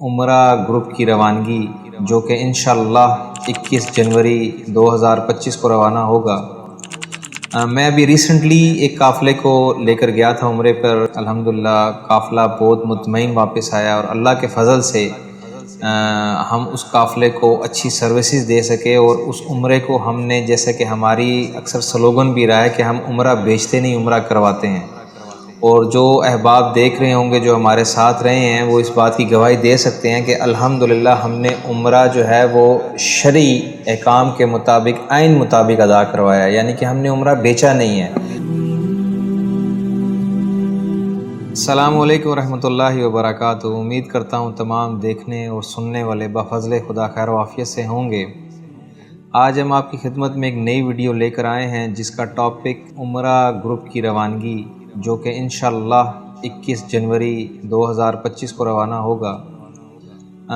عمرہ گروپ کی روانگی جو کہ انشاءاللہ 21 جنوری 2025 کو روانہ ہوگا۔ میں ابھی ریسنٹلی ایک قافلے کو لے کر گیا تھا عمرے پر۔ الحمدللہ قافلہ بہت مطمئن واپس آیا اور اللہ کے فضل سے ہم اس قافلے کو اچھی سروسز دے سکے، اور اس عمرے کو ہم نے، جیسے کہ ہماری اکثر سلوگن بھی رہا ہے کہ ہم عمرہ بیچتے نہیں، عمرہ کرواتے ہیں۔ اور جو احباب دیکھ رہے ہوں گے، جو ہمارے ساتھ رہے ہیں، وہ اس بات کی گواہی دے سکتے ہیں کہ الحمدللہ ہم نے عمرہ جو ہے وہ شرعی احکام کے مطابق، آئین مطابق ادا کروایا، یعنی کہ ہم نے عمرہ بیچا نہیں ہے۔ السلام علیکم ورحمۃ اللہ وبرکاتہ۔ امید کرتا ہوں تمام دیکھنے اور سننے والے بفضل خدا خیر و عافیت سے ہوں گے۔ آج ہم آپ کی خدمت میں ایک نئی ویڈیو لے کر آئے ہیں جس کا ٹاپک عمرہ گروپ کی روانگی جو کہ انشاءاللہ 21 جنوری 2025 کو روانہ ہوگا۔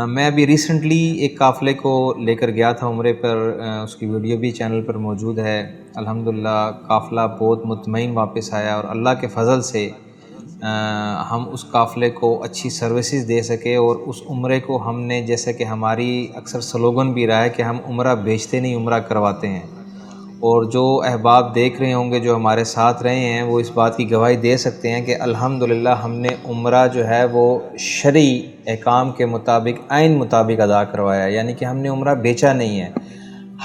میں ابھی ریسنٹلی ایک قافلے کو لے کر گیا تھا عمرے پر، اس کی ویڈیو بھی چینل پر موجود ہے۔ الحمدللہ قافلہ بہت مطمئن واپس آیا اور اللہ کے فضل سے ہم اس قافلے کو اچھی سروسز دے سکے، اور اس عمرے کو ہم نے، جیسے کہ ہماری اکثر سلوگن بھی رہا ہے کہ ہم عمرہ بیچتے نہیں، عمرہ کرواتے ہیں۔ اور جو احباب دیکھ رہے ہوں گے، جو ہمارے ساتھ رہے ہیں، وہ اس بات کی گواہی دے سکتے ہیں کہ الحمدللہ ہم نے عمرہ جو ہے وہ شرعی احکام کے مطابق، آئین مطابق ادا کروایا، یعنی کہ ہم نے عمرہ بیچا نہیں ہے۔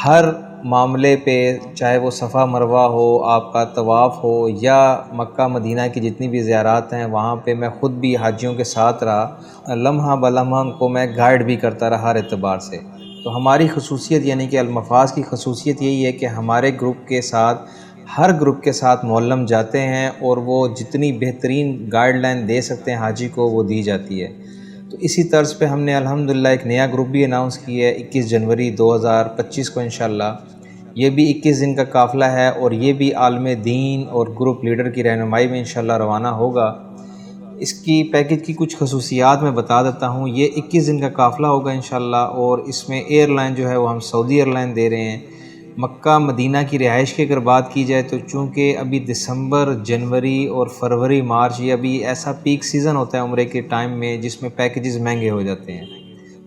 ہر معاملے پہ، چاہے وہ صفا مروہ ہو، آپ کا طواف ہو، یا مکہ مدینہ کی جتنی بھی زیارات ہیں، وہاں پہ میں خود بھی حاجیوں کے ساتھ رہا، لمحہ بلمحہ ان کو میں گائیڈ بھی کرتا رہا ہر اعتبار سے۔ تو ہماری خصوصیت، یعنی کہ المفاز کی خصوصیت یہی ہے کہ ہمارے گروپ کے ساتھ، ہر گروپ کے ساتھ معلم جاتے ہیں، اور وہ جتنی بہترین گائیڈ لائن دے سکتے ہیں حاجی کو، وہ دی جاتی ہے۔ تو اسی طرز پہ ہم نے الحمدللہ ایک نیا گروپ بھی اناؤنس کیا ہے 21 جنوری 2025 کو انشاءاللہ۔ یہ بھی 21 دن کا قافلہ ہے، اور یہ بھی عالم دین اور گروپ لیڈر کی رہنمائی میں انشاءاللہ روانہ ہوگا۔ اس کی پیکج کی کچھ خصوصیات میں بتا دیتا ہوں۔ یہ 21 دن کا قافلہ ہوگا انشاءاللہ، اور اس میں ایئر لائن جو ہے وہ ہم سعودی ایئر لائن دے رہے ہیں۔ مکہ مدینہ کی رہائش کی اگر بات کی جائے تو چونکہ ابھی دسمبر، جنوری اور فروری، مارچ، یہ ابھی ایسا پیک سیزن ہوتا ہے عمرے کے ٹائم میں جس میں پیکیجز مہنگے ہو جاتے ہیں،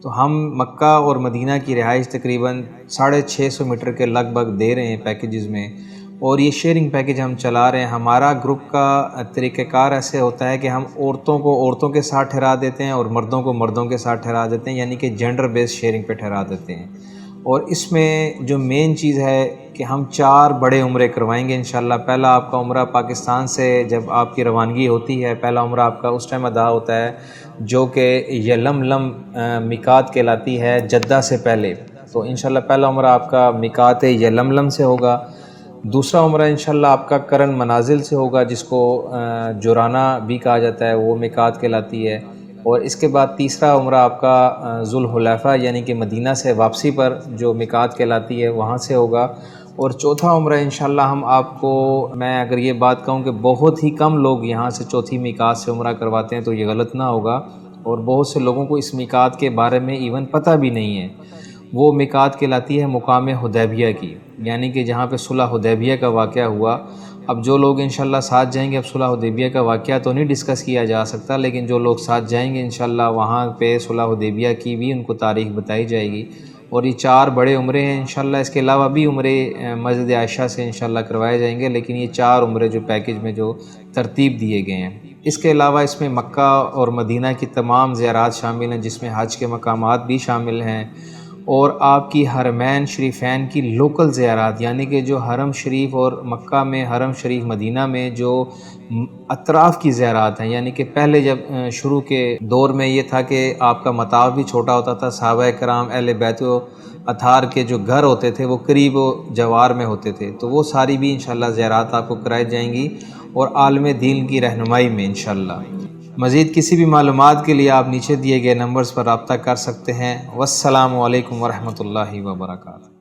تو ہم مکہ اور مدینہ کی رہائش تقریباً 650 میٹر کے لگ بھگ دے رہے ہیں پیکیجز میں، اور یہ شیئرنگ پیکیج ہم چلا رہے ہیں۔ ہمارا گروپ کا طریقہ کار ایسے ہوتا ہے کہ ہم عورتوں کو عورتوں کے ساتھ ٹھہرا دیتے ہیں، اور مردوں کو مردوں کے ساتھ ٹھہرا دیتے ہیں، یعنی کہ جینڈر بیس شیئرنگ پہ ٹھہرا دیتے ہیں۔ اور اس میں جو مین چیز ہے کہ ہم 4 بڑے عمرے کروائیں گے انشاءاللہ۔ پہلا آپ کا عمرہ پاکستان سے جب آپ کی روانگی ہوتی ہے، پہلا عمرہ آپ کا اس ٹائم ادا ہوتا ہے جو کہ یلملم میقات کہلاتی ہے جدہ سے پہلے، تو انشاءاللہ پہلا عمرہ آپ کا میقات یلملم سے ہوگا۔ دوسرا عمرہ انشاءاللہ آپ کا کرن منازل سے ہوگا، جس کو جورانہ بھی کہا جاتا ہے، وہ میقات کہلاتی ہے۔ اور اس کے بعد تیسرا عمرہ آپ کا ذوالحلیفہ یعنی کہ مدینہ سے واپسی پر جو میقات کہلاتی ہے، وہاں سے ہوگا۔ اور چوتھا عمرہ انشاءاللہ ہم آپ کو، میں اگر یہ بات کہوں کہ بہت ہی کم لوگ یہاں سے چوتھی میقات سے عمرہ کرواتے ہیں تو یہ غلط نہ ہوگا، اور بہت سے لوگوں کو اس میقات کے بارے میں ایون پتہ بھی نہیں ہے۔ وہ میقات کہلاتی ہے مقام حدیبیہ کی، یعنی کہ جہاں پہ صلح حدیبیہ کا واقعہ ہوا۔ اب جو لوگ انشاءاللہ ساتھ جائیں گے، اب صلح حدیبیہ کا واقعہ تو نہیں ڈسکس کیا جا سکتا، لیکن جو لوگ ساتھ جائیں گے انشاءاللہ وہاں پہ صلح حدیبیہ کی بھی ان کو تاریخ بتائی جائے گی۔ اور یہ 4 بڑے عمرے ہیں انشاءاللہ۔ اس کے علاوہ بھی عمرے مسجد عائشہ سے انشاءاللہ کروائے جائیں گے، لیکن یہ 4 عمرے جو پیکج میں جو ترتیب دیے گئے ہیں۔ اس کے علاوہ اس میں مکہ اور مدینہ کی تمام زیارات شامل ہیں، جس میں حج کے مقامات بھی شامل ہیں، اور آپ کی حرمین شریفین کی لوکل زیارات، یعنی کہ جو حرم شریف اور مکہ میں، حرم شریف مدینہ میں جو اطراف کی زیارات ہیں، یعنی کہ پہلے جب شروع کے دور میں یہ تھا کہ آپ کا مطاف بھی چھوٹا ہوتا تھا، صحابہ کرام اہل بیت و اطہار کے جو گھر ہوتے تھے وہ قریب و جوار میں ہوتے تھے، تو وہ ساری بھی انشاءاللہ زیارات آپ کو کرائی جائیں گی، اور عالم دین کی رہنمائی میں انشاءاللہ۔ مزید کسی بھی معلومات کے لیے آپ نیچے دیے گئے نمبرز پر رابطہ کر سکتے ہیں۔ والسلام علیکم ورحمۃ اللہ وبرکاتہ۔